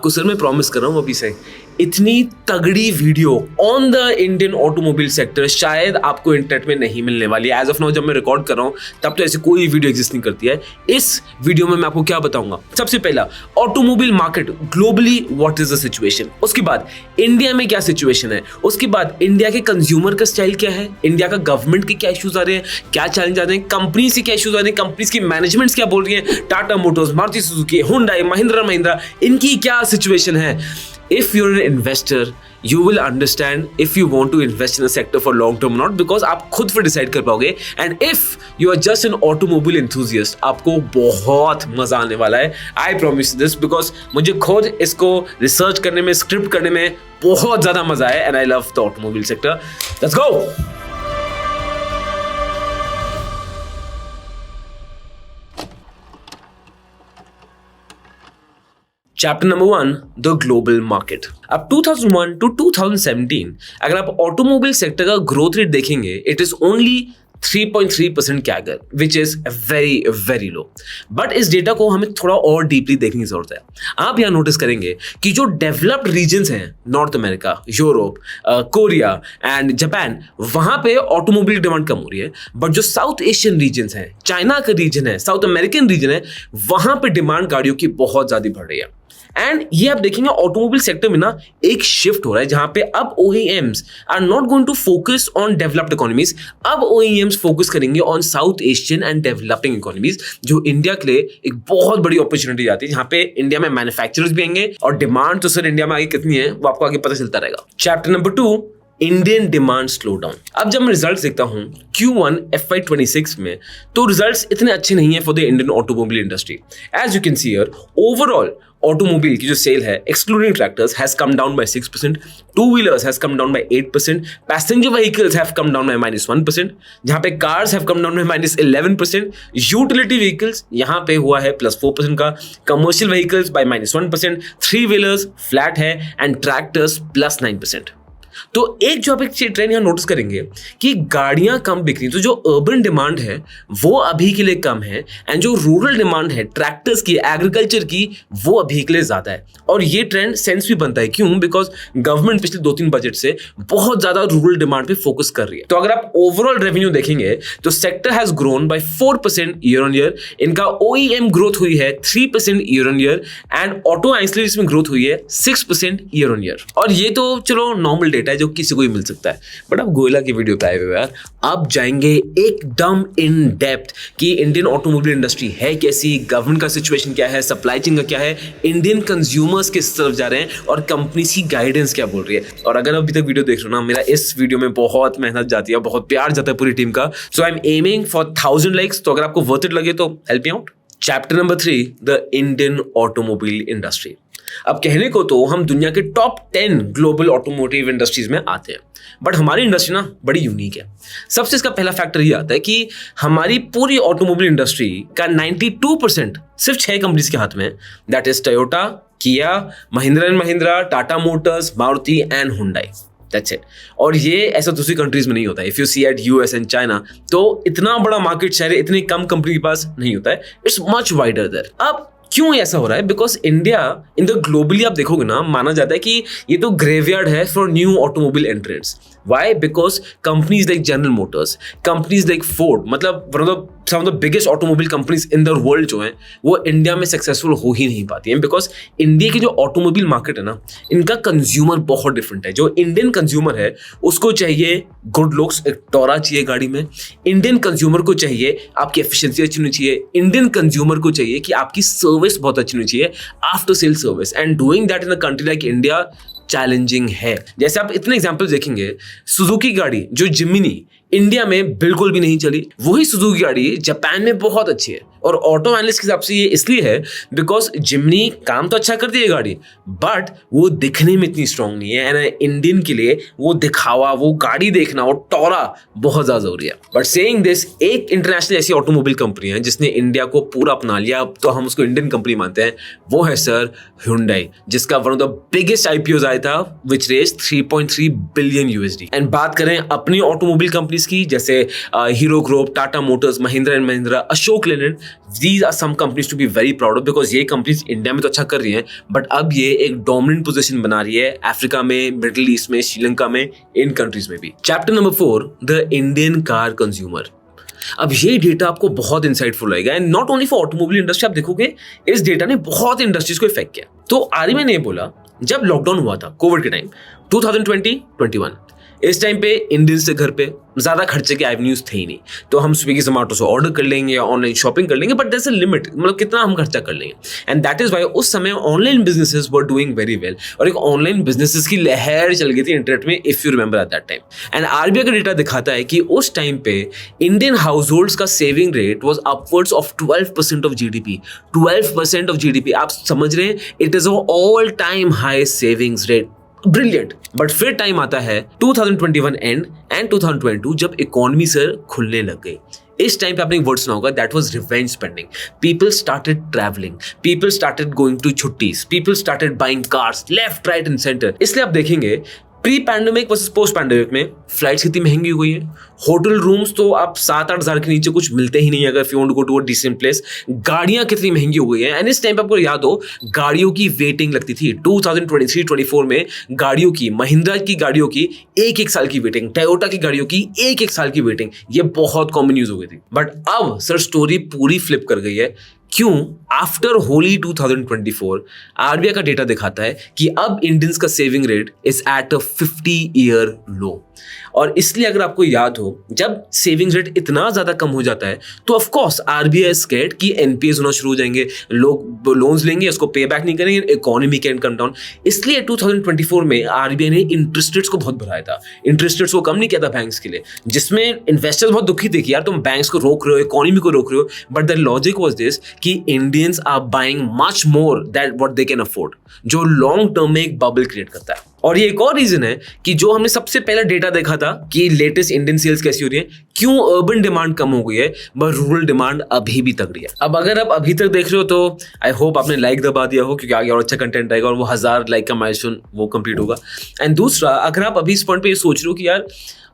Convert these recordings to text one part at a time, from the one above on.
आपको सर मैं प्रॉमिस कर रहा हूँ अभी से इतनी तगड़ी video on the Indian automobile sector शायद आपको इंटरनेट में नहीं मिलने वाली है। एज ऑफ नाउ जब मैं रिकॉर्ड कर रहा हूँ तब तो ऐसी कोई वीडियो एग्जिस्ट नहीं करती है। इस वीडियो में मैं आपको क्या बताऊंगा, सबसे पहला automobile market globally what is the situation, उसके बाद इंडिया में क्या सिचुएशन है, उसके बाद इंडिया के कंज्यूमर का स्टाइल क्या है, इंडिया का गवर्नमेंट के क्या इश्यूज आ रहे हैं, क्या चैलेंज आ रहे हैं, कंपनी से क्या इश्यूज आ रहे हैं, कंपनीज की मैनेजमेंट्स क्या बोल रही है, Tata Motors, Maruti Suzuki, Hyundai, Mahindra इनकी क्या सिचुएशन है। If you're an investor, you will understand if you want to invest in a sector for long term or not, because आप खुद फिर डिसाइड कर पाओगे। And if you are just an automobile enthusiast, आपको बहुत मजा आने वाला है। I promise this because मुझे खुद इसको रिसर्च करने में, स्क्रिप्ट करने में बहुत ज्यादा मजा है and I love the automobile sector. Let's go! Chapter number 1, the global market. अब 2001 टू 2017 अगर आप ऑटोमोबाइल सेक्टर का ग्रोथ रेट देखेंगे, it is only 3.3% CAGR, which is very very low. But इस डेटा को हमें थोड़ा और डीपली देखने की जरूरत है। आप यहाँ नोटिस करेंगे कि जो डेवलप्ड रीजन्स हैं, north America, Europe, Korea and Japan, वहां पे ऑटोमोबाइल डिमांड कम हो रही है। बट जो साउथ एशियन रीजन्स हैं, चाइना का रीजन है, साउथ अमेरिकन रीजन है, वहां पे डिमांड गाड़ियों की बहुत ज्यादा बढ़ रही है। एंड ये आप देखेंगे ऑटोमोबाइल सेक्टर में ना एक शिफ्ट हो रहा है जहां पे अब OEMs are not going to focus on developed economies, अब OEMs फोकस करेंगे on South Asian and developing economies, जो इंडिया के लिए एक बहुत बड़ी अपॉर्चुनिटी आती है, जहां पे इंडिया में मैन्युफैक्चरर्स भी आएंगे और डिमांड तो सर इंडिया में आगे कितनी है वो आपको आगे पता चलता रहेगा। Chapter number 2, Indian demand slow down. अब जब मैं रिजल्ट देखता हूं Q1 FY26 में, तो रिजल्ट्स इतने अच्छे नहीं है for the Indian automobile industry. As you can see here, overall automobile की जो सेल है excluding tractors has come down by 6%, two wheelers has come down by 8%, passenger vehicles have come down by -1%, जहां पे cars have come down by -11%, utility vehicles यहां पे हुआ है +4% का, commercial vehicles by -1%, three wheelers flat है and tractors +9%। तो एक जो आप एक ट्रेंड यहां नोटिस करेंगे कि गाड़ियां कम बिक रही, तो जो अर्बन डिमांड है वो अभी के लिए कम है एंड जो रूरल डिमांड है ट्रैक्टर्स की, एग्रीकल्चर की, वो अभी के लिए ज्यादा है। और ये ट्रेंड सेंस भी बनता है, क्यों? बिकॉज गवर्नमेंट पिछले 2-3 बजट से बहुत ज्यादा रूरल डिमांड पे फोकस कर रही है। तो अगर आप ओवरऑल रेवेन्यू देखेंगे तो sector has grown by 4% year on year, इनका OEM ग्रोथ हुई है 3% year on year and auto ancillaries में ग्रोथ हुई है 6% ईयर ऑन ईयर। और ये तो चलो नॉर्मल डेटा है जो किसी को ही मिल सकता है, बट अब गोयला की वीडियो पे आए हुए यार, आप जाएंगे एकदम इन डेप्थ कि इंडियन ऑटोमोबाइल इंडस्ट्री है कैसी, गवर्नमेंट का सिचुएशन क्या है, सप्लाई चेन का क्या है, इंडियन कंज्यूमर्स किस तरफ जा रहे हैं और कंपनी की गाइडेंस क्या बोल रही है। और अगर अभी तक वीडियो देख रहे हो ना, मेरा इस वीडियो में बहुत मेहनत जाती है, बहुत प्यार जाता है पूरी टीम का। So I am aiming for 1000 likes. तो अगर आपको वर्थ इट लगे तो help me out. Chapter number 3, the Indian automobile industry. अब कहने को तो हम दुनिया के टॉप 10 ग्लोबल ऑटोमोटिव इंडस्ट्रीज में आते हैं, बट हमारी इंडस्ट्री ना बड़ी यूनिक है। सबसे इसका पहला फैक्टर ये आता है कि हमारी पूरी ऑटोमोबाइल इंडस्ट्री का 92% सिर्फ 6 कंपनीज के हाथ में, दैट इज टोयोटा, किया, Mahindra and Mahindra, Tata Motors, Maruti and Hyundai. That's it. और ये ऐसा दूसरी कंट्रीज में नहीं होता है। If you see at US and China, तो इतना बड़ा मार्केट शेयर इतनी कम कंपनी के पास नहीं होता है। It's much wider there. अब क्यों ऐसा हो रहा है? Because India in the globally आप देखोगे ना, माना जाता है कि ये तो ग्रेवयार्ड है for new automobile entrants. Why? Because companies like General Motors, companies like Ford, मतलब some of the biggest automobile companies in the world जो हैं, वो इंडिया में सक्सेसफुल हो ही नहीं पाती हैं। बिकॉज इंडिया की जो ऑटोमोबाइल मार्केट है ना, इनका कंज्यूमर बहुत डिफरेंट है। जो इंडियन कंज्यूमर है उसको चाहिए गुड लुक्स, एक टोरा चाहिए गाड़ी में। इंडियन कंज्यूमर को चाहिए आपकी एफिशिएंसी अच्छी होनी चाहिए। इंडियन कंज्यूमर को चाहिए कि आपकी सर्विस बहुत अच्छी होनी चाहिए, after sale service. And doing that in a country like India challenging है। जैसे आप इतने एग्जांपल देखेंगे, सुजुकी गाड़ी जो जिमिनी इंडिया में बिल्कुल भी नहीं चली, वही सुजुकी गाड़ी जापान में बहुत अच्छी है। और ऑटो एनालिस्ट के हिसाब से ये इसलिए है बिकॉज जिमनी काम तो अच्छा करती है गाड़ी, बट वो दिखने में इतनी स्ट्रांग नहीं है। एंड इंडियन के लिए वो दिखावा, वो गाड़ी देखना, वो टोरा बहुत ज्यादा जरूरी है। बट सेइंग दिस, एक इंटरनेशनल ऐसी ऑटोमोबाइल कंपनी है जिसने इंडिया को पूरा अपना लिया, अब तो हम उसको इंडियन कंपनी मानते हैं, वो है सर Hyundai, जिसका one of the biggest IPOs आया था विच रेज $3.3 बिलियन। एंड बात करें अपनी ऑटोमोबाइल कंपनीज कंपनीज की, जैसे Hero Group, Tata Motors, Mahindra and Mahindra, Ashok Leyland, these are some companies to be very proud of, because ये कंपनीज इंडिया में तो अच्छा कर रही हैं, बट अब ये एक डोमिनेंट पोजीशन बना रही है अफ्रीका में, मिडिल ईस्ट में, श्रीलंका में, इन कंट्रीज में भी। Chapter number 4, the Indian car consumer. अब ये डेटा आपको बहुत इंसाइटफुल लगेगा, and not only for automobile industry. आप देखोगे इस डेटा ने बहुत इंडस्ट्रीज को इफेक्ट किया। तो आरबीआई ने बोला, जब लॉकडाउन हुआ था कोविड के टाइम 2020-21, इस टाइम पे इंडियंस के घर पे ज्यादा खर्चे के एवेन्यूज थे ही नहीं, तो हम स्विगी जोमेटो से ऑर्डर कर लेंगे या ऑनलाइन शॉपिंग कर लेंगे, but there is a limit, मतलब कितना हम खर्चा कर लेंगे। एंड दैट इज व्हाई उस समय online businesses were doing very well, और एक ऑनलाइन बिजनेसेस की लहर चल गई थी इंटरनेट में, if you remember at that time. And RBI का डेटा दिखाता है कि उस टाइम पे इंडियन हाउस होल्ड्स का saving rate was upwards of 12% of GDP. 12% of GDP, आप समझ रहे हैं, it is all time high savings rate. Brilliant. But फिर टाइम आता है 2021 एंड 2022, जब इकोनॉमी सर खुलने लग गई। इस टाइम पे आपने एक वर्ड सुना होगा, that was revenge spending. People started travelling, people started going to छुट्टीज, people started buying cars left right and centre. इसलिए आप देखेंगे pre pandemic versus post pandemic में फ्लाइट्स कितनी महंगी हो गई है। होटल रूम्स तो आप 7-8 हज़ार के नीचे कुछ मिलते ही नहीं, अगर you want to go to a decent place. गाड़ियां कितनी महंगी हो गई है, एंड इस टाइम पे आपको याद हो, गाड़ियों की वेटिंग लगती थी 2023-24 में। गाड़ियों की, महिंद्रा की गाड़ियों की 1-1 साल की वेटिंग, टोयोटा की गाड़ियों की 1-1 साल की वेटिंग, ये बहुत कॉमन न्यूज हो गई थी। बट अब सर स्टोरी पूरी फ्लिप कर गई है। क्यों? आफ्टर होली 2024 आरबीआई का डेटा दिखाता है कि अब इंडियंस का saving rate is at a 50-year लो। और इसलिए अगर आपको याद हो, जब सेविंग रेट इतना ज्यादा कम हो जाता है तो ऑफ कोर्स आरबीआई स्कैर्ड कि एनपीएस होना शुरू हो जाएंगे, लोग लोन्स लेंगे, उसको पे बैक नहीं करेंगे, इकोनॉमी कैन कम डाउन। इसलिए 2024 में आरबीआई ने इंटरेस्ट रेट्स को बहुत बढ़ाया था, इंटरेस्ट रेट्स को कम नहीं किया था बैंक्स के लिए, जिसमें इन्वेस्टर्स बहुत दुखी थे कि यार तुम बैंक्स को रोक रहे हो, इकोनॉमी को रोक रहे हो। But the logic was this कि Indians are buying much more that what they can afford, जो लॉन्ग टर्म में एक बबल क्रिएट करता है। और ये एक और रीजन है कि जो हमने सबसे पहला डेटा देखा था कि लेटेस्ट इंडियन सेल्स कैसी हो रही है, क्यों अर्बन डिमांड कम हो गई है बट रूरल डिमांड अभी भी तगड़ी है। अब अगर आप अभी तक देख रहे हो तो आई होप आपने लाइक दबा दिया हो, क्योंकि आगे और अच्छा कंटेंट आएगा और वो 1000 लाइक का माइलस्टोन वो कंप्लीट होगा। एंड दूसरा, अगर आप अभी इस पॉइंट पे ये सोच रहे हो कि यार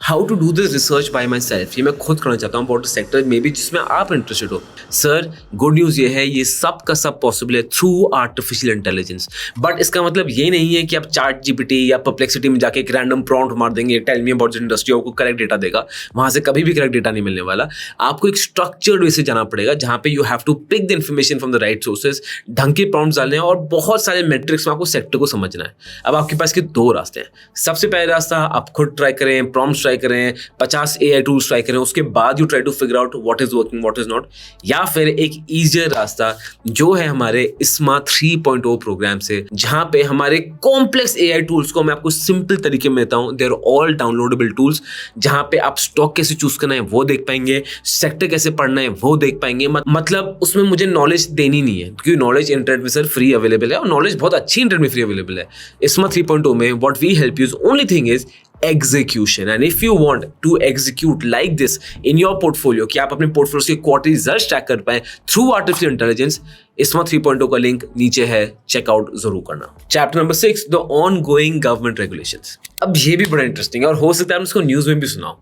how to do this research by my myself मैं खुद करना चाहता हूँ अबाउट सेक्टर में भी जिसमें आप इंटरेस्टेड हो, सर गुड न्यूज़ ये है, ये सब का सब पॉसिबल है थ्रू आर्टिफिशियल इंटेलिजेंस। बट इसका मतलब ये नहीं है कि आप चैट जीपीटी या परप्लेक्सिटी में जाके एक रैंडम प्रॉम्प्ट मार देंगे, tell me about the industry, आपको करेक्ट डेटा देगा। वहां से कभी भी करेक्ट डेटा नहीं मिलने वाला। आपको एक स्ट्रक्चर्ड वे से जाना पड़ेगा, जहां पे you have to pick the information from the right sources, ढंग के प्रॉम्प्ट्स डालने हैं और बहुत सारे मेट्रिक्स में आपको सेक्टर को समझना है। अब आपके पास के 2 रास्ते हैं। सबसे पहला रास्ता, आप खुद ट्राई करें, प्रॉम्प्ट्स ट्राई करें, 50 AI टूल्स ट्राई करें, उसके बाद you try to figure out what is working what is not. या फिर एक ईजियर रास्ता जो है हमारे ISMA 3.0 प्रोग्राम से, जहां पे हमारे कॉम्प्लेक्स AI टूल्स को मैं आपको सिंपल तरीके में देता हूं। They are all downloadable tools, जहां पे आप स्टॉक कैसे चूज करना है वो देख पाएंगे, सेक्टर कैसे पढ़ना है वो देख पाएंगे। मतलब उसमें मुझे नॉलेज देनी नहीं है, क्योंकि नॉलेज इंटरनेट में सर फ्री अवेलेबल है और नॉलेज बहुत अच्छी इंटरनेट में फ्री अवेलेबल है। ISMA 3.0 में what we help you is only thing is execution, and if you want to execute like this in your portfolio, कि आप अपने पोर्टफोलियो के क्वार्टरली रिजल्ट्स ट्रैक कर पाए थ्रू आर्टिफिशियल इंटेलिजेंस, ISMA 3.0 का link नीचे है, चेकआउट जरूर करना। Chapter number 6, the ongoing government regulations. अब ये भी बड़ा इंटरेस्टिंग है और हो सकता है इसको न्यूज में भी सुनाओ।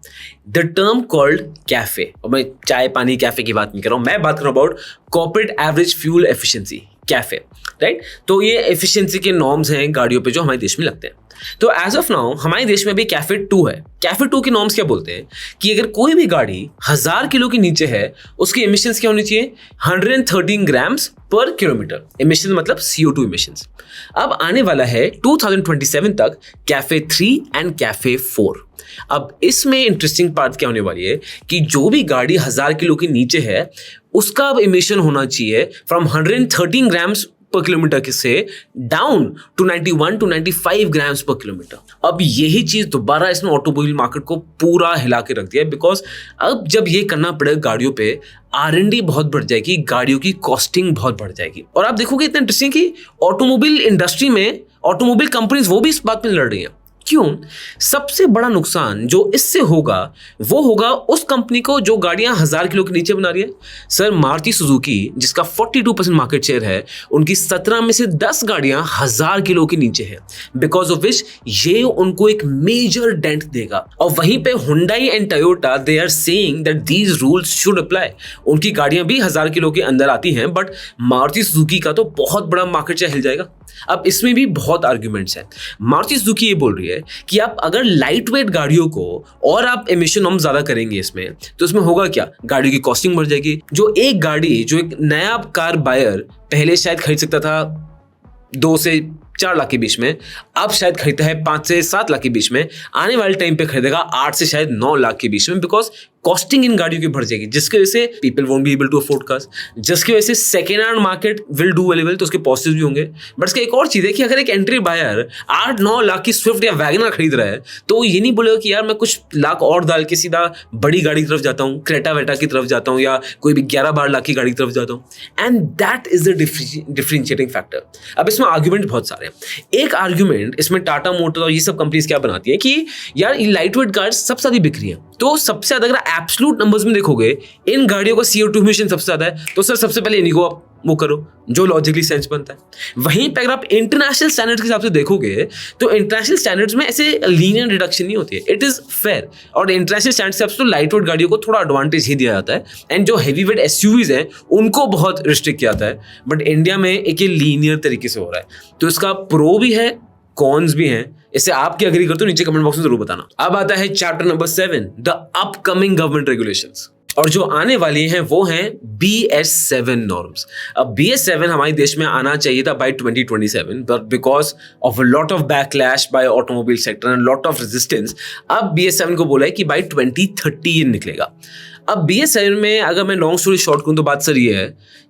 द टर्म कॉल्ड कैफे, और मैं चाय पानी कैफे की बात नहीं कर रहा हूं, मैं बात कर रहा हूं about corporate average fuel efficiency, cafe, right. तो ये एफिशिएंसी के नॉर्म्स हैं गाड़ियों पे जो हमारे देश में लगते हैं। तो एज ऑफ नाउ हमारे देश में अभी कैफे 2 है। कैफे 2 के नॉर्म्स क्या बोलते हैं कि अगर कोई भी गाड़ी 1000 किलो के नीचे है, उसकी एमिशंस क्या होनी चाहिए, 113 ग्राम्स पर किलोमीटर। एमिशन मतलब CO2 एमिशंस। अब आने वाला है 2027 तक कैफे 3 एंड कैफे 4। अब इसमें इंटरेस्टिंग पार्ट क्या होने वाली है कि जो भी गाड़ी 1000 किलो के नीचे है, उसका अब एमिशन होना चाहिए फ्रॉम 113 ग्राम्स पर किलोमीटर से डाउन टू 91 to 95 ग्राम्स पर किलोमीटर। अब यही चीज दोबारा इसने ऑटोमोबाइल मार्केट को पूरा हिला के रख दिया है, बिकॉज अब जब ये करना पड़ेगा गाड़ियों पे, R&D बहुत बढ़ जाएगी, गाड़ियों की कॉस्टिंग बहुत बढ़ जाएगी। और आप देखोगे इतना इंटरेस्टिंग कि ऑटोमोबाइल इंडस्ट्री में ऑटोमोबाइल कंपनीज वो भी इस बात में लड़ रही हैं क्यों? सबसे बड़ा नुकसान जो इससे होगा वो होगा उस कंपनी को जो गाड़ियां 1000 किलो के नीचे बना रही है। सर मारुति सुजुकी जिसका 42% मार्केट शेयर है, उनकी 17 में से 10 गाड़ियां 1000 किलो के नीचे है, बिकॉज ऑफ विच ये उनको एक मेजर डेंट देगा। और वहीं पे Hyundai and Toyota they are saying that these rules should apply. उनकी गाड़ियां भी 1000 किलो के अंदर आती हैं, बट मारुति सुजुकी का तो बहुत बड़ा मार्केट शेयर हिल जाएगा। अब इसमें भी बहुत आर्ग्यूमेंट्स हैं। मारुति सुजुकी ये बोल रही है कि आप अगर लाइट वेट गाड़ियों को और आप एमिशन नॉर्म ज्यादा करेंगे इसमें, तो इसमें होगा क्या? गाड़ियों की कॉस्टिंग बढ़ जाएगी। जो एक नया कार बायर पहले शायद खरीद सकता था 2 से 4 लाख के बीच में, अब शायद खरीदता है 5 से 7 लाख के बीच में, आने वाले टाइम पे खरीदेगा 8 से शायद 9 लाख के बीच में, बिकॉज कॉस्टिंग इन गाड़ियों की बढ़ जाएगी, जिसकी वजह से people won't be able to afford cars, जिसकी वजह से second hand market will do well, तो उसके पॉजिटिव भी होंगे। बट इसका एक और चीज है कि अगर एक एंट्री बायर 8-9 लाख की स्विफ्ट या वैगनर खरीद रहा है, तो ये नहीं बोलेगा कि यार मैं कुछ लाख और डाल के सीधा बड़ी गाड़ी की तरफ जाता हूँ, क्रेटा वेटा की तरफ जाता हूँ, या कोई भी 11-12 लाख की गाड़ी की तरफ जाता हूँ। And that is the differentiating factor. अब इसमें आर्ग्यूमेंट बहुत सारे हैं। एक आर्ग्यूमेंट इसमें टाटा मोटर और ये सब कंपनीज क्या बनाती है कि यार लाइट वेट कार्स सबसे ज्यादा बिक रही है, तो सबसे ज्यादा अगर एब्सोल्यूट नंबर्स में देखोगे इन गाड़ियों का CO2 इमिशन सबसे ज्यादा है, तो सर सबसे पहले इन्हीं को आप वो करो, जो लॉजिकली सेंस बनता है। वहीं पर अगर आप इंटरनेशनल स्टैंडर्ड्स के हिसाब से देखोगे तो इंटरनेशनल स्टैंडर्ड्स में ऐसे लीनियर रिडक्शन नहीं होती है, इट इज फेयर। और इंटरनेशनल स्टैंडर्ड्स के हिसाब से तो लाइट वेट गाड़ियों को थोड़ा एडवांटेज ही दिया जाता है, एंड जो हैवी वेट SUVs हैं उनको बहुत रिस्ट्रिक्ट किया जाता है। बट इंडिया में एक ये लीनियर तरीके से हो रहा है, तो इसका प्रो भी है, कॉन्स भी हैं। इससे आप क्या एग्री करते हो नीचे कमेंट बॉक्स में जरूर बताना। अब आता है chapter number 7, the upcoming government regulations. और जो आने वाली हैं वो हैं BS7 नॉर्म्स। अब BS7 हमारे देश में आना चाहिए था by 2027, but because of a lot of backlash by automobile sector and lot of resistance, अब BS7 को बोला है कि बाय 2030 ये निकलेगा। अब BS7 में अगर मैं लॉन्ग स्टोरी शॉर्ट करूं तो बात सर ये है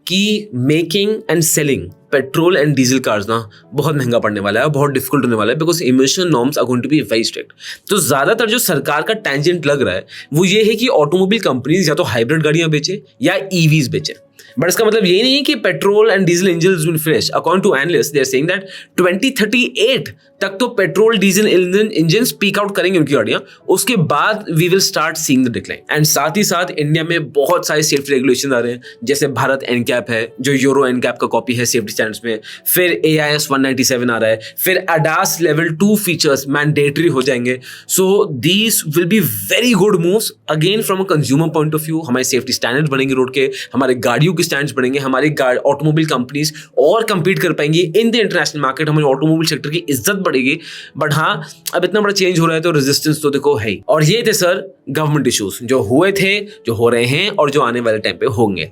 कि making and selling petrol and diesel cars ना बहुत महंगा पड़ने वाला है, बहुत डिफिकल्ट होने वाला है, because emission norms are going to be very strict. तो ज्यादातर जो सरकार का टेंजेंट लग रहा है वो ये है कि ऑटोमोबाइल कंपनीज या तो हाइब्रिड गाड़ियां बेचे या EVs बेचे। बट इसका मतलब ये नहीं है कि petrol and diesel engines will finish. According to analyst they are saying that 2038 तक तो petrol diesel engines peak out करेंगे उनकी गाड़ियां, उसके बाद we will start seeing the decline. And साथ ही साथ इंडिया में बहुत सारे सेफ्टी रेगुलेशन आ रहे हैं, जैसे भारत NCAP है जो यूरो NCAP का कॉपी है सेफ्टी स्टैंडर्ड्स में, फिर AIS 197 आ रहा है, फिर ADAS लेवल 2 फीचर्स मैंडेटरी हो जाएंगे। So these will be very good moves again from a consumer point of view. हमारे सेफ्टी स्टैंडर्ड बनेंगे रोड के, हमारे गाड़ियों के स्टैंडर्ड्स बढ़ेंगे, हमारी ऑटोमोबाइल कंपनीज और कंपीट कर पाएंगी इन द इंटरनेशनल मार्केट, हमारी ऑटोमोबाइल सेक्टर की इज्जत बढ़ेगी। बट हाँ, अब इतना बड़ा चेंज हो रहा है तो रेजिस्टेंस तो देखो है ही। और ये थे सर गवर्नमेंट इश्यूज जो हुए थे, जो हो रहे हैं और जो आने वाले टाइम पे होंगे।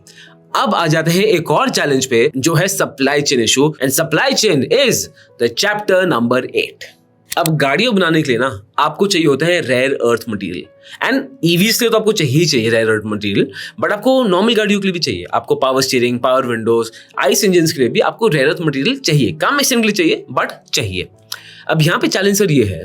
अब आ जाते हैं एक और चैलेंज पे जो है supply chain issue, and supply chain is the chapter number 8। अब गाड़ियों बनाने के लिए ना आपको चाहिए होता है rare earth material, and EVs के लिए तो आपको चाहिए रेयर अर्थ मटेरियल, बट आपको नॉर्मल गाड़ियों के लिए भी चाहिए। आपको power steering, power windows, ICE engine के लिए भी आपको रेयर अर्थ मटेरियल चाहिए, कम एक्सटेंट के लिए चाहिए बट चाहिए। अब यहाँ पे चैलेंज सर ये है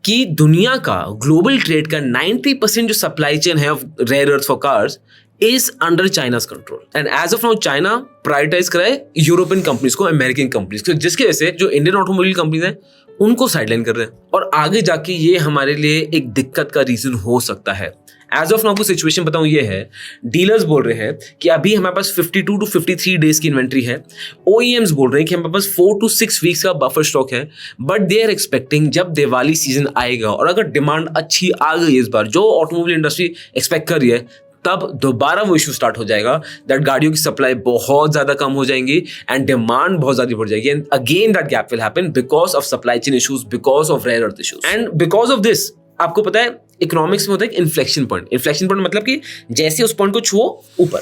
कि दुनिया का ग्लोबल ट्रेड का 90% जो सप्लाई चेन है of rare earth for cars is under China's control, and as of now China prioritize कराए यूरोपियन कंपनीज को, अमेरिकन कंपनीज को, जिसकी वजह से जो इंडियन ऑटोमोबाइल कंपनीज हैं उनको साइडलाइन कर रहे हैं, और आगे जाके ये हमारे लिए एक दिक्कत का रीजन हो सकता है। एज ऑफ नाउ को सिचुएशन बताऊं ये है, डीलर्स बोल रहे हैं कि अभी हमारे पास 52 to 53 डेज की इन्वेंट्री है, OEMs बोल रहे हैं कि हमारे पास 4 to 6 वीक्स का बफर स्टॉक है, बट दे आर एक्सपेक्टिंग जब दिवाली सीजन आएगा और अगर डिमांड अच्छी आ गई इस बार, जो ऑटोमोबाइल इंडस्ट्री एक्सपेक्ट कर रही है, तब दोबारा वो इशू स्टार्ट हो जाएगा दैट गाड़ियों की सप्लाई बहुत ज्यादा कम हो जाएंगी एंड डिमांड बहुत ज्यादा बढ़ जाएगी, and again that gap will happen because of supply chain issues, because of rare earth issues, and because of this आपको पता है इकोनॉमिक्स में होता है एक इन्फ्लेक्शन पॉइंट। इन्फ्लेक्शन पॉइंट मतलब कि जैसे उस पॉइंट को छुओ ऊपर,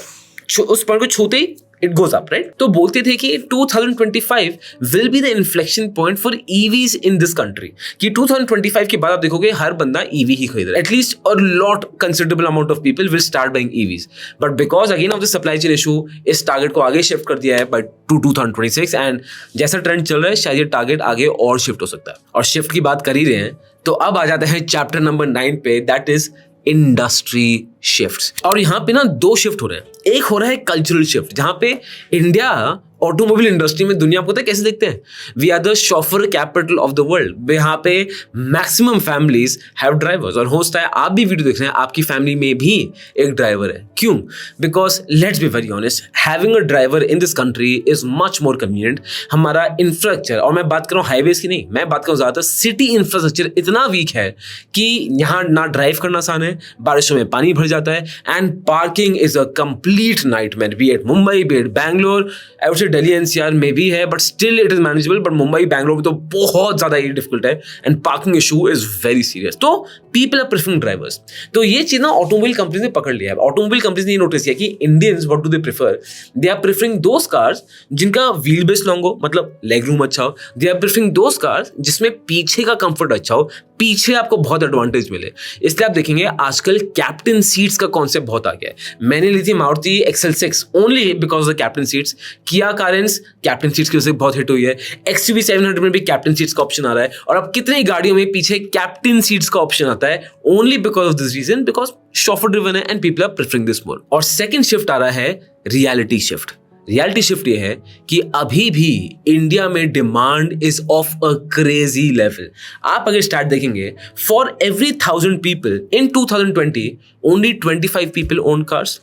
उस पॉइंट को छूते ही इट गोज अप, राइट? तो बोलते थे कि 2025 will be the inflection point for EVs in this country, कि 2025 के बाद आप देखोगे हर बंदा EV ही खरीद रहा है, एटलीस्ट और lot considerable amount of people will start buying EVs, but because again of the supply chain issue इस टारगेट को आगे शिफ्ट कर दिया है बाय 2026, एंड जैसा ट्रेंड चल रहा है शायद ये टारगेट आगे और शिफ्ट हो सकता है। और शिफ्ट की बात कर ही रहे हैं तो अब आ जाते हैं चैप्टर नंबर 9 पे, दैट इज इंडस्ट्री शिफ्ट्स। और यहाँ पे ना दो शिफ्ट हो रहे हैं। एक हो रहा है कल्चरल शिफ्ट, जहाँ पे इंडिया ऑटोमोबाइल इंडस्ट्री में दुनिया को पता है कैसे देखते हैं, we are the chauffeur capital of the world. यहाँ पे मैक्सिमम फैमिलीज हैव ड्राइवर्स, और हो सकता है आप भी वीडियो देख रहे हैं, आपकी फैमिली में भी एक ड्राइवर है। क्यों? Because let's be very honest, having a driver in this country is much more convenient. हमारा इंफ्रास्ट्रक्चर, और मैं बात कर रहा हूँ हाईवेज की नहीं, मैं बात कर रहा हूँ ज्यादातर सिटी इंफ्रास्ट्रक्चर इतना वीक है कि यहाँ ना ड्राइव करना आसान है, बारिशों में पानी भर जाता है, and parking is a complete nightmare, be it Mumbai, be it Bangalore, I would say Delhi NCR में भी है, but still it is manageable. But Mumbai Bangalore में तो बहुत ज्यादा ये डिफिकल्ट है, and parking issue is very serious. तो पीपल आर प्रेफरिंग ड्राइवर्स। तो ये चीज ना ऑटोमोबाइल कंपनीज ने पकड़ लिया है। ऑटोमोबाइल कंपनीज ने ये नोटिस किया कि Indians what do they prefer, they are preferring those cars जिनका व्हील बेस लॉन्ग हो, मतलब लेग रूम अच्छा हो। They are preferring those cars जिसमें पीछे का कंफर्ट अच्छा हो, पीछे आपको बहुत एडवांटेज मिले। इसलिए आप देखेंगे आजकल कैप्टन सीट्स का कॉन्सेप्ट बहुत आ गया है। मैंने ली थी Maruti XL6 only because of the captain seats. किया कारेंस कैप्टन सीट्स की वजह से बहुत हिट हुई है। XUV 700 में भी कैप्टन सीट्स का ऑप्शन आ रहा है, और अब कितनी गाड़ियों में पीछे कैप्टन सीट्स का ऑप्शन आता है only because of this reason, because chauffeur driven है and people are preferring this more. और सेकंड शिफ्ट आ रहा है रियलिटी शिफ्ट। रियलिटी शिफ्ट ये है कि अभी भी इंडिया में demand is of a crazy level. आप अगर स्टार्ट देखेंगे, for every 1000 people in 2020 only 25 people own cars.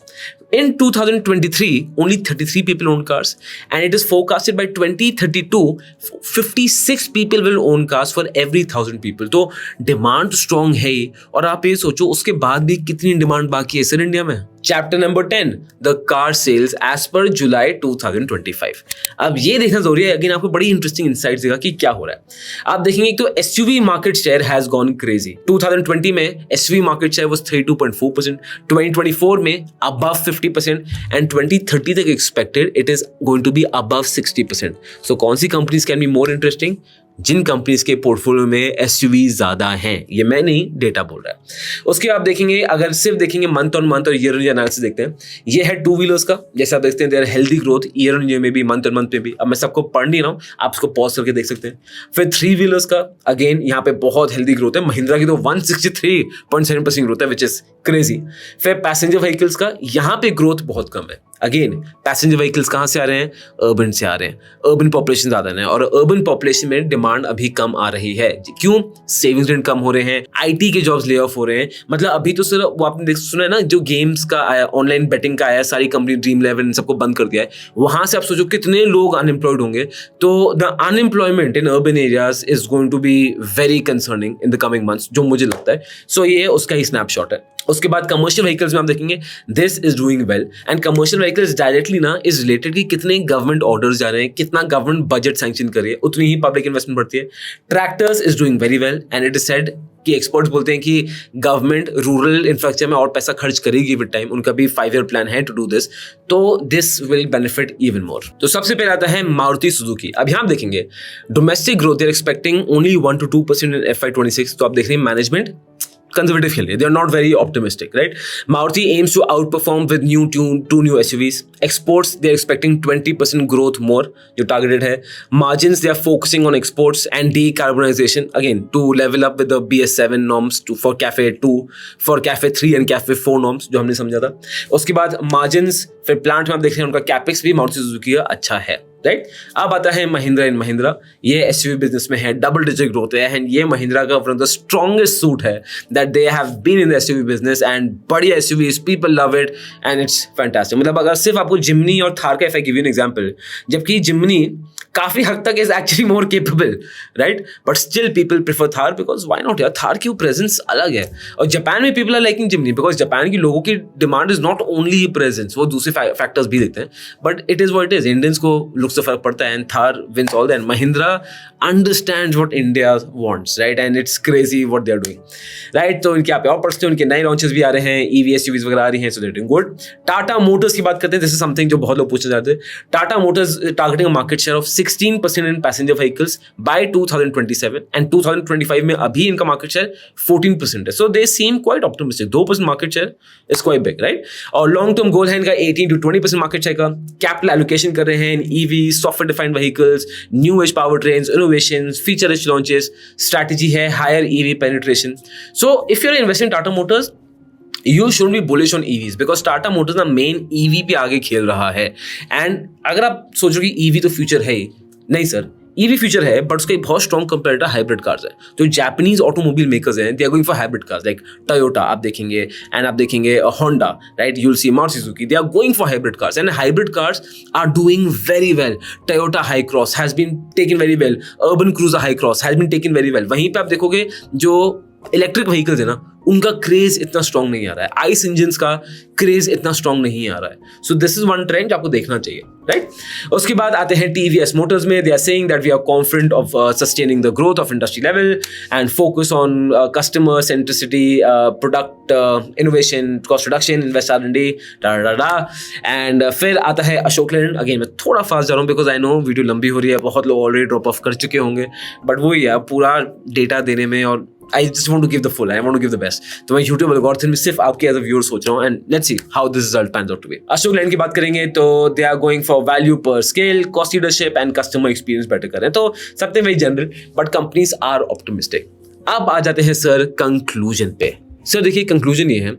In 2023, only 33 people own cars, and it is forecasted by 2032, 56 people will own cars for every 1000 people. तो demand strong है ही, और आप ये सोचो उसके बाद भी कितनी डिमांड बाकी है सर इंडिया में। Chapter number 10, the car sales as per July 2025। अब ये देखना जरूरी है, अगेन आपको बड़ी इंटरेस्टिंग इंसाइट्स देगा कि क्या हो रहा है। आप देखेंगे तो SUV market share has gone crazy. 2020 में एसयूवी मार्केट शेयर वाज 32.4%, 2024 में अबव 50%, एंड 2030 तक expected it is going to be above 60%। So कौन सी companies can be more interesting? जिन कंपनीज के पोर्टफोलियो में एसयूवी ज्यादा हैं। ये मैं नहीं, डेटा बोल रहा है। उसके आप देखेंगे, अगर सिर्फ देखेंगे मंथ ऑन मंथ और ईयर ऑन ईयर एनालिसिस देखते हैं, ये है टू व्हीलर्स का। जैसे आप देखते हैं their healthy growth year on year में भी, मंथ ऑन मंथ में भी। अब मैं सबको पढ़ नहीं रहा हूँ, आप इसको पॉज करके देख सकते हैं। फिर थ्री व्हीलर्स का अगेन यहाँ पे बहुत हेल्दी ग्रोथ है। महिंद्रा की तो 163.7% ग्रोथ है, विच इज क्रेजी। फिर पैसेंजर व्हीकल्स का यहाँ पे ग्रोथ बहुत कम है। अगेन पैसेंजर व्हीकल्स कहाँ से आ रहे हैं? अर्बन से आ रहे हैं। अर्बन पॉपुलेशन ज़्यादा है, और अर्बन पॉपुलेशन में डिमांड अभी कम आ रही है। क्यों? सेविंग्स रेट कम हो रहे हैं, आईटी के जॉब्स ले ऑफ हो रहे हैं। मतलब अभी तो सिर्फ वो आपने सुना है ना, जो गेम्स का आया, ऑनलाइन बेटिंग का आया, सारी कंपनी Dream11 सबको बंद कर दिया है। वहां से आप सोचो कितने लोग अनएम्प्लॉयड होंगे। तो the unemployment in urban areas is going to be very concerning in the coming months, जो मुझे लगता है। सो ये उसका ही स्नैपशॉट है। उसके बाद कमर्शियल व्हीकल्स में आप देखेंगे this is doing well, and commercial vehicles directly ना इज रिलेटेड कि कितने गवर्नमेंट ऑर्डर्स जा रहे हैं, कितना गवर्नमेंट बजट सैंक्शन कर रही है, उतनी ही पब्लिक इन्वेस्टमेंट बढ़ती है। Tractors is doing very well, and it is said कि एक्सपर्ट्स बोलते हैं कि गवर्नमेंट रूरल इंफ्रास्ट्रक्चर में और पैसा खर्च करेगी विद टाइम। उनका भी 5-year प्लान है टू डू दिस, तो this will benefit even more. तो सबसे पहले आता है मारुति सुजुकी। अब यहाँ आप देखेंगे domestic growth they are expecting only 1 to 2% in FY26। तो आप देख रहे हैं मैनेजमेंट conservative खेल रही है, they are not very optimistic, right? Maruti aims to outperform with two new SUVs. Exports, they are expecting 20% growth more, जो targeted है. Margins, they are focusing on exports and decarbonization, again, to level up with the BS7 norms for CAFE 2, for CAFE 3 and CAFE 4 norms, जो हमने समझा था. उसके बाद margins, फिर plant में आप देख रहे हैं उनका कैपेक्स भी मारुति सुजुकी का अच्छा है, राइट। अब आता है महिंद्रा एंड महिंद्रा। ये एसयूवी बिजनेस में है, डबल डिजिट ग्रोथ है, एंड ये महिंद्रा का one of the strongest suit है that they have been in the SUV business, and बढ़िया SUVs, people love it and it's fantastic. मतलब अगर सिर्फ आपको जिम्नी और थार का, if I give you an example, जबकि जिम्नी काफी हद तक is actually more capable, right, but still people prefer Thar because why not यार, थार की प्रेजेंस अलग है। और जापान में people are liking Jimny because Japan की लोगों की demand is not only presence, वो दूसरे फैक्टर्स भी देखते हैं, but it is what it is. Indians को लुक से फर्क पड़ता है, and Thar wins all that. Mahindra understands what India wants, right, and it's crazy what they are doing, right. तो इनके यहाँ पे और पर्सनली उनके नए लॉन्चेस भी आ रहे हैं, ईवी एसयूवीज वगैरह आ रही हैं, so they are doing good. Tata Motors की बात करते हैं, दिस इज समथिंग जो बहुत लोग पूछना चाहते हैं। Tata Motors targeting market share of 16% in passenger vehicles by 2027, and 2025 में अभी इनका मार्केट शेयर 14% है। So they seem quite optimistic. 2% market share is quite big, right. और लॉन्ग टर्म गोल है इनका 18 to 20% मार्केट शेयर का। कैपिटल एलोकेशन कर रहे हैं in EV, software defined vehicles, new age powertrains, innovations, feature rich launches. Strategy है higher EV penetration. So if you are investing Tata Motors, you should be bullish on EVs because Tata Motors ना main EV पे आगे खेल रहा है। And अगर आप सोचो कि ईवी तो फ्यूचर है ही, नहीं सर, ईवी फ्यूचर है बट उसका एक बहुत स्ट्रॉन्ग कंपेरेटर हाइब्रिड कार्स है। तो जापानीज ऑटोमोबाइल मेकर्स हैं, they are going for hybrid cars like Toyota आप देखेंगे, एंड आप देखेंगे Honda, right, you will see Maruti Suzuki, they are going for hybrid cars and hybrid cars are doing very well. Toyota Hycross has been taken very well, urban cruiser Hycross has been taken very well. वहीं पे आप देखोगे जो electric vehicles है ना, उनका craze इतना strong नहीं आ रहा है, आइस इंजन्स का क्रेज इतना स्ट्रॉन्ग नहीं आ रहा है। So this is one trend आपको देखना चाहिए, राइट। उसके बाद आते हैं टीवीएस मोटर्स में, they are saying that we are confident of sustaining the growth of industry level and focus on customer centricity, product innovation, cost reduction, invest R&D, and फिर आता है अशोक लेलैंड। अगेन मैं थोड़ा फास्ट जा रहा हूँ बिकॉज आई नो वीडियो लंबी हो रही है, बहुत लोग ऑलरेडी ड्रॉप ऑफ कर चुके होंगे, बट वही है पूरा डेटा देने में और I just want to give the full, I want to give the best. तो मैं YouTube algorithm में सिर्फ आपके as a viewer सोच रहा हूँ and let's see how this result pans out to be. Ashok Leyland की बात करेंगे तो they are going for value per scale, cost leadership and customer experience better कर रहे हैं। तो something very general, but companies are optimistic. अब आ जाते हैं सर कंक्लूजन पे। सर देखिए कंक्लूजन ये है,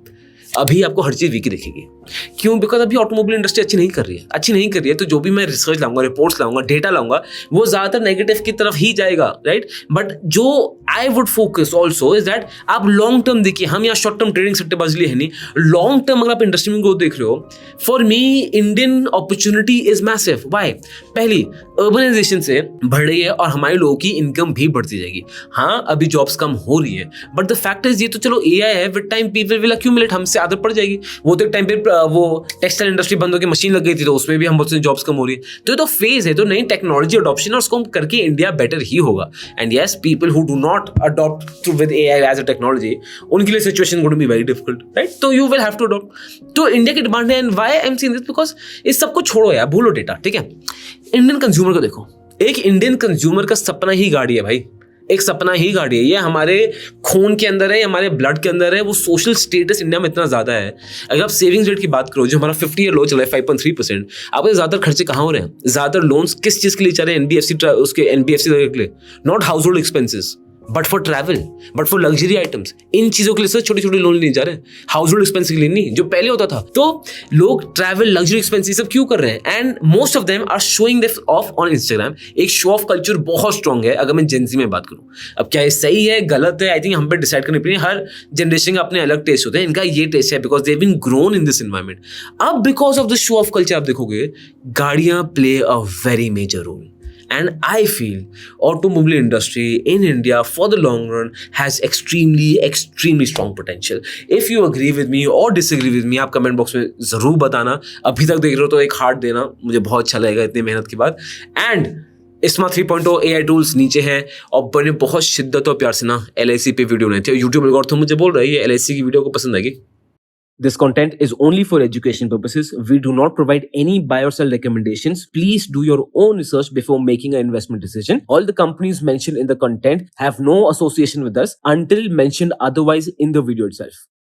अभी आपको हर चीज वीक दिखेगी। क्यों? बिकॉज अभी ऑटोमोबाइल इंडस्ट्री अच्छी नहीं कर रही है, तो जो भी मैं रिसर्च लाऊंगा, रिपोर्ट्स लाऊंगा, डेटा लाऊंगा, वो ज्यादातर नेगेटिव की तरफ ही जाएगा, राइट। बट जो I would focus also is that आप लॉन्ग टर्म देखिए, हम यहाँ शॉर्ट टर्म ट्रेडिंग सट्टेबाजी है नहीं, लॉन्ग टर्म अगर आप इंडस्ट्री में ग्रोथ देख रहे हो, for me Indian opportunity is massive. Why? पहली, अर्बनाइजेशन से बढ़ रही है और हमारे लोगों की इनकम भी बढ़ती जाएगी। हाँ अभी जॉब्स कम हो रही है, बट द फैक्ट इज ये तो चलो एआई है, with time people will accumulate, हमसे आदत पड़ जाएगी। वो तो एक टाइम पे वो टेक्सटाइल इंडस्ट्री बंद होकर मशीन लग गई थी, तो उसमें भी हम बहुत सारी जॉब्स कम हो रही है। तो ये तो फेज है, तो नई टेक्नोलॉजी अडॉप्शन और उसको करके इंडिया बेटर ही होगा। And yes, people who do not adopt through with AI as a technology, उनके लिए situation going to be very difficult, right. तो you will have to adopt. तो इंडिया की डिमांड है, and why I am seeing this, because इस सबको छोड़ो यार, भूलो डेटा, ठीक है। इंडियन कंज्यूमर को देखो, एक इंडियन कंज्यूमर का सपना ही गाड़ी है भाई, एक सपना ही गाड़ी है। ये हमारे खून के अंदर है, हमारे ब्लड के अंदर है। वो सोशल स्टेटस इंडिया में इतना ज्यादा है। अगर आप सेविंग्स रेट की बात करो, जो हमारा 50 ईयर लो चला है 5.3%, आपके ज्यादातर खर्चे कहाँ हो रहे हैं? ज्यादातर लोन्स किस चीज के लिए चल रहे हैं? एनबीएफसी के लिए, not household expenses, but for travel, but for luxury items. इन चीजों के लिए सर छोटे छोटे लोन नहीं जा रहे हैं, हाउस होल्ड एक्सपेंस के लिए नहीं, जो पहले होता था। तो लोग ट्रैवल, लग्जरी एक्सपेंस सब क्यों कर रहे हैं? And most of them are showing this off on Instagram. एक शो ऑफ कल्चर बहुत स्ट्रॉन्ग है, अगर मैं जेनजी में बात करूं। अब क्या ये सही है गलत है, आई थिंक हम पे डिसाइड करनी पड़ेगी। हर जनरेशन का अपने अलग टेस्ट होते हैं, इनका ये टेस्ट है because they have been grown in this environment. अब because of the show off culture आप देखोगे गाड़ियां play a very major role. And I feel automobile industry in India for the long run has extremely strong potential. If you agree with me or disagree with me, आप comment box में जरूर बताना। अभी तक देख रहे हो तो एक हार्ट देना, मुझे बहुत अच्छा लगेगा इतनी मेहनत के बाद। एंड ISMA 3.0 AI टूल्स नीचे है, और बड़े बहुत शिद्दत और प्यार से ना LIC पे वीडियो बनाए थे। यूट्यूब एल्गोरिथम मुझे बोल रहा है ये LIC की वीडियो को पसंद आएगी। This content is only for education purposes. We do not provide any buy or sell recommendations. Please do your own research before making an investment decision. All the companies mentioned in the content have no association with us until mentioned otherwise in the video itself.